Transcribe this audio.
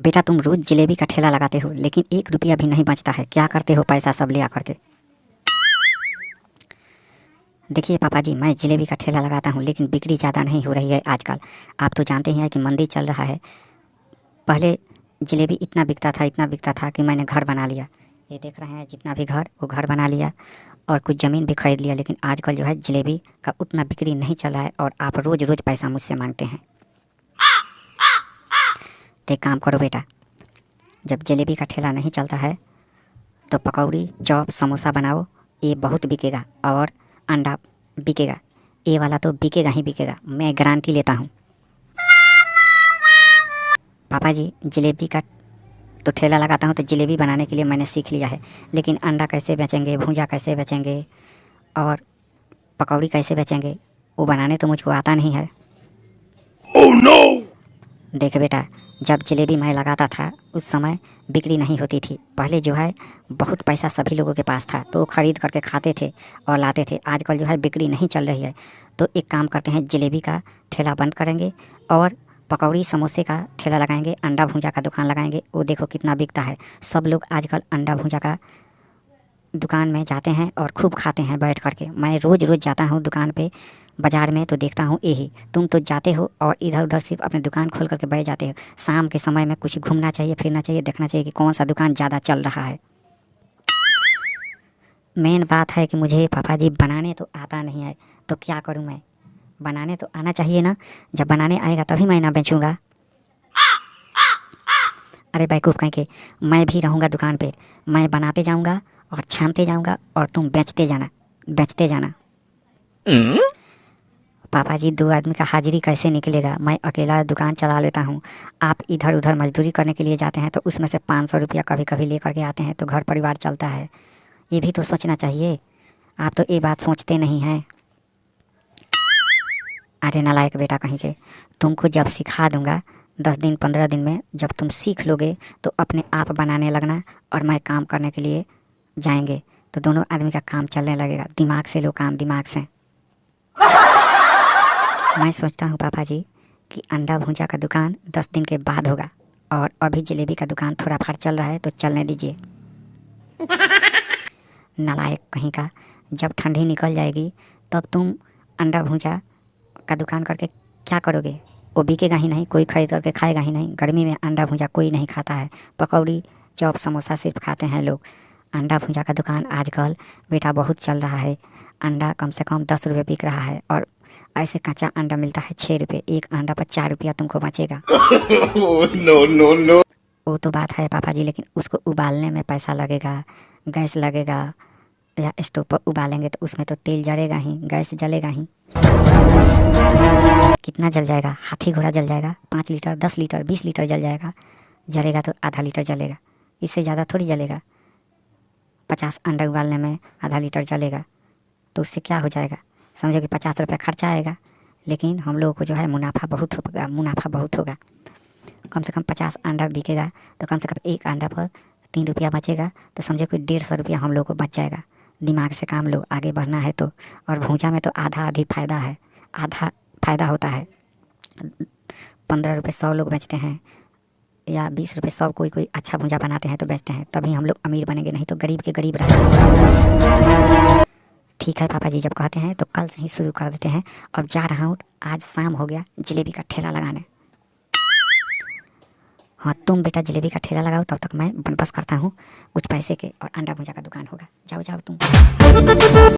बेटा तुम रोज जलेबी का ठेला लगाते हो लेकिन 1 रुपया भी नहीं बचता है, क्या करते हो पैसा सब ले आकर के? देखिए पापा जी, मैं जलेबी का ठेला लगाता हूँ लेकिन बिक्री ज़्यादा नहीं हो रही है आजकल। आप तो जानते ही हैं कि मंदी चल रहा है। पहले जलेबी इतना बिकता था कि मैंने घर बना लिया। ये देख रहे हैं जितना भी घर, वो घर बना लिया और कुछ ज़मीन भी खरीद लिया। लेकिन आजकल जो है जलेबी का उतना बिक्री नहीं चल रहा है और आप रोज़ रोज़ पैसा मुझसे मांगते हैं। तो एक काम करो बेटा, जब जलेबी का ठेला नहीं चलता है तो पकौड़ी, चॉप, समोसा बनाओ, ये बहुत बिकेगा। और अंडा बिकेगा, ये वाला तो बिकेगा ही बिकेगा, मैं गारंटी लेता हूँ। पापा जी, जलेबी का तो ठेला लगाता हूँ तो जलेबी बनाने के लिए मैंने सीख लिया है, लेकिन अंडा कैसे बेचेंगे, भूंजा कैसे बेचेंगे और पकौड़ी कैसे बेचेंगे, वो बनाने तो मुझको आता नहीं है। Oh no! देख बेटा, जब जलेबी मैं लगाता था उस समय बिक्री नहीं होती थी। पहले जो है बहुत पैसा सभी लोगों के पास था तो वो ख़रीद करके खाते थे और लाते थे। आजकल जो है बिक्री नहीं चल रही है, तो एक काम करते हैं, जलेबी का ठेला बंद करेंगे और पकौड़ी समोसे का ठेला लगाएंगे, अंडा भूंजा का दुकान लगाएंगे। वो देखो कितना बिकता है। सब लोग आजकल अंडा भूंजा का दुकान में जाते हैं और खूब खाते हैं बैठ करके। मैं रोज़ रोज़ जाता हूँ दुकान पे, बाज़ार में, तो देखता हूँ यही। तुम तो जाते हो और इधर उधर सिर्फ अपने दुकान खोल करके बैठ जाते हो। शाम के समय में कुछ घूमना चाहिए, फिरना चाहिए, देखना चाहिए कि कौन सा दुकान ज़्यादा चल रहा है। मेन बात है कि मुझे पापा जी बनाने तो आता नहीं है, तो क्या करूँ मैं? बनाने तो आना चाहिए ना, जब बनाने आएगा तभी मैं ना बेचूँगा। अरे बेवकूफ़ कहीं के, मैं भी रहूँगा दुकान पे, मैं बनाते जाऊँगा और छानते जाऊँगा और तुम बेचते जाना। पापा जी, 2 आदमी का हाजिरी कैसे निकलेगा? मैं अकेला दुकान चला लेता हूँ। आप इधर उधर मजदूरी करने के लिए जाते हैं तो उसमें से 500 रुपया कभी कभी ले करके आते हैं तो घर परिवार चलता है। ये भी तो सोचना चाहिए। आप तो ये बात सोचते नहीं हैं। अरे नालायक बेटा कहीं के, तुमको जब सिखा दूँगा 10 दिन 15 दिन में, जब तुम सीख लोगे तो अपने आप बनाने लगना और मैं काम करने के लिए जाएंगे तो दोनों आदमी का काम चलने लगेगा। दिमाग से लो काम, दिमाग से। मैं सोचता हूँ पापा जी कि अंडा भूंजा का दुकान 10 दिन के बाद होगा और अभी जलेबी का दुकान थोड़ा फार चल रहा है तो चलने दीजिए। नालायक कहीं का, जब ठंडी निकल जाएगी तब तुम अंडा भूंजा का दुकान करके क्या करोगे? वो बिकेगा ही नहीं, कोई खरीद करके खाएगा ही नहीं। गर्मी में अंडा भूंजा कोई नहीं खाता है, पकौड़ी चॉप समोसा सिर्फ खाते हैं लोग। अंडा भूंजा का दुकान आजकल बेटा बहुत चल रहा है। अंडा कम से कम 10 रुपये बिक रहा है और ऐसे कच्चा अंडा मिलता है 6 रुपये। एक अंडा पर 4 रुपया तुमको बचेगा। नो नो नो, वो तो बात है पापा जी, लेकिन उसको उबालने में पैसा लगेगा, गैस लगेगा, या स्टोव पर उबालेंगे तो उसमें तो तेल जलेगा ही, गैस जलेगा ही। कितना जल जाएगा? हाथी घोड़ा जल जाएगा। 5 लीटर 10 लीटर 20 लीटर जल जाएगा। जलेगा तो आधा लीटर जलेगा, इससे ज़्यादा थोड़ी जलेगा। 50 अंडा उबालने में आधा लीटर जलेगा तो उससे क्या हो जाएगा? समझो कि 50 रुपया खर्चा आएगा, लेकिन हम लोगों को जो है मुनाफा बहुत होगा। कम से कम 50 अंडा बिकेगा तो कम से कम एक अंडा पर 3 रुपया बचेगा, तो समझो कि 150 रुपया हम लोग को बच जाएगा। दिमाग से काम लो, आगे बढ़ना है तो। और भूंजा में तो आधा आधी फ़ायदा है, आधा फ़ायदा होता है। 15 रुपये 100 लोग बेचते हैं या 20 रुपये 100, कोई अच्छा भूंजा बनाते हैं तो बेचते हैं, तभी हम लोग अमीर बनेंगे, नहीं तो गरीब के गरीब रहेंगे। ठीक है पापा जी, जब कहते हैं तो कल से ही शुरू कर देते हैं। अब जा रहा हूँ, आज शाम हो गया जलेबी का ठेला लगाने। हाँ तुम बेटा जलेबी का ठेला लगाओ, तब तक मैं बंदोबस्त करता हूँ कुछ पैसे के और अंडा भूंजा का दुकान होगा। जाओ जाओ तुम।